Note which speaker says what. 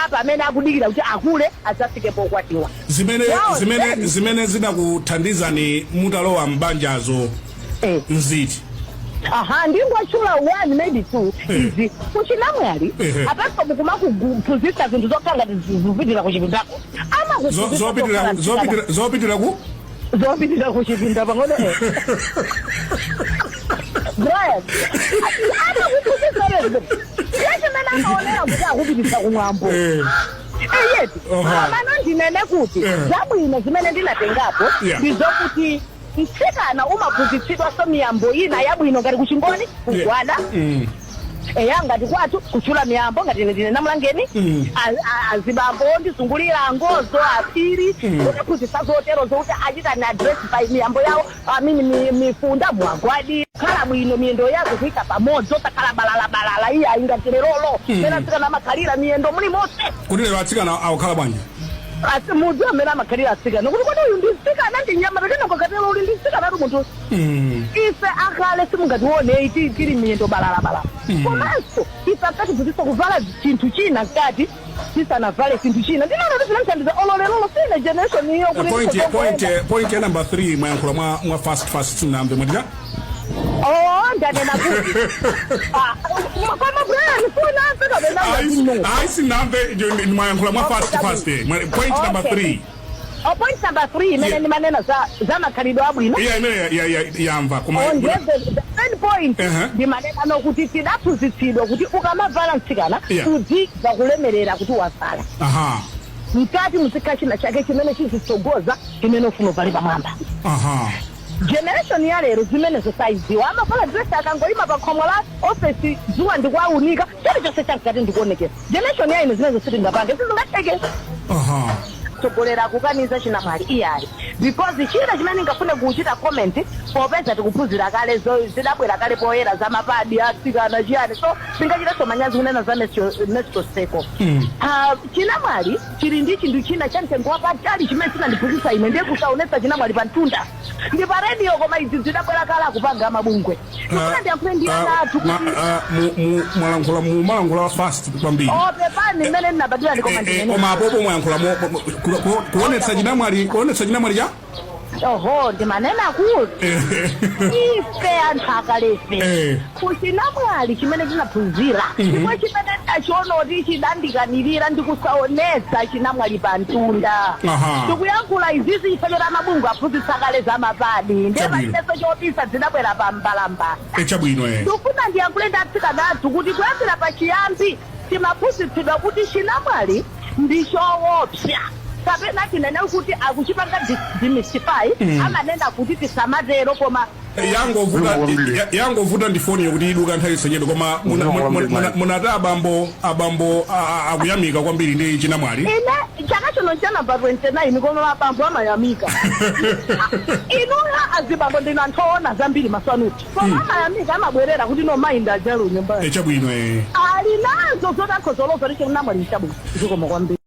Speaker 1: apa amene akudikira kuti akule adzafike pokwatiwa.
Speaker 2: Zimene zinakuthandizani mutalowa mbanjazo nziti.
Speaker 1: Aha, ndingwachula 1 maybe 2 izi kuchinamwali apapo mukumakuphunzitsa zinthu zokanga zizupitira kuchipindako zopitira kuchipinda pang'ono Brian amakuphunzitsa yachimene amaonera kuti akupitisa kumwambo yeti amano ndinene kuti zabwino zimene ndinatengapo ndizokuti mtsikana umaphunzitsidwa miyambo ina yabwino ngati kuchingoni kugwada ngati kwathu kuchula miyambo ngati ndine namulangeni azibambo ndizungulira ngozo apiri kuphunzitsa zotero zokuti achita na address by miyambo yawo mifunda mwagwadi khala bwino miyendo yazo kuika pamodzi otakhala balala iya ingatirerolo mena atsikana amakhalira miyendo muli monse
Speaker 2: kuti lero atsikana awukhala bwanji
Speaker 1: mudzi amene amakhalira atsikana kuti kodi uyu nditsikana ndinyama pekenakakatelo uli nditsikana ati munthu ife akhale simungatione tili miyendo balala komanso ife akatiphunzitsa kuvala chinthu china ngati tisanavale chinthu china ndinona kuti zinamthandiza ololelolo sine generation iyo
Speaker 2: point ya number 3 mwayankhula mwa fast nambe mwadira
Speaker 1: ndanena kuti koma Brian sina
Speaker 2: I see nambe mwayankhula mwa fast point number 3
Speaker 1: point number 3 imene ndimanena za makhalidwe abwino
Speaker 2: yamva
Speaker 1: third point ndimanena nokuti tidaphunzitsidwa kuti ukamavala mtsikana udziza kulemerera kuti wavala mkati muzikhala china chake chimene chizitsogoza chimene ufuna uvale pamwamba generation ya lero zimene zosaiziwa amavala dress akangoima pa khomo la office dzuwa ndikwaunika chilichonse chamkati ndikuonekera generation ya ino zimene sitingapange sizingatheke tsogolera kukaniza Chinamwali iyayi because china chimene ngafune kuchita comment popeza tikuphunzira kale zidabwera kale poyera za mapadi atsikana chiyani so singachita manyazi kunena za next seko Chinamwali chili ndi chinthu china cha mtengo wapatali chimene chinandiphunzitsa ine ndiye kusaonetsa Chinamwali pa mtunda ndi pa radio koma izi zidabwera kale akupanga mabungwe ndikuna ndiyankhule ndi ana athu
Speaker 2: mwalankhula fast kwambiri
Speaker 1: pepani mmene ndinabadira ndikoma ndinene
Speaker 2: koma apopo mwayankhula kuonetsa Chinamwali ja
Speaker 1: ndimanena kuti ife anthu akalefe kuChinamwali chimene tinaphunzira ndipo chimene ndachiona kuti chidandikanirira ndikusaonetsa Chinamwali pa mtunda ndikuyankhula izizi ifekera mabungu aphunzitsa kale za mapadi ndiye pachineso chopisa zidabwera pa mbalambala ndikufuna ndiyankhule ndatsikana athu kuti kuyambira pachiyambi timaphunzitsidwa kuti Chinamwali ndichoopsa kapena tinene kuti akuchipanga demystify amanena kuti tisamatero koma
Speaker 2: yangovuta ndi foni yokuti iduka nthawi senyedo koma munata abambo akuyamika kwambiri ndi Chinamwali
Speaker 1: ine chaka chino cha number 29 koma abambo amayamika inuya azibambo ndina anthoona zambiri maswanuti koma amayamika amabwerera kuti no mind ajalo nyumba
Speaker 2: chabwino
Speaker 1: alinazo zotakho zoloza Chinamwali chabwino zikomo kwambiri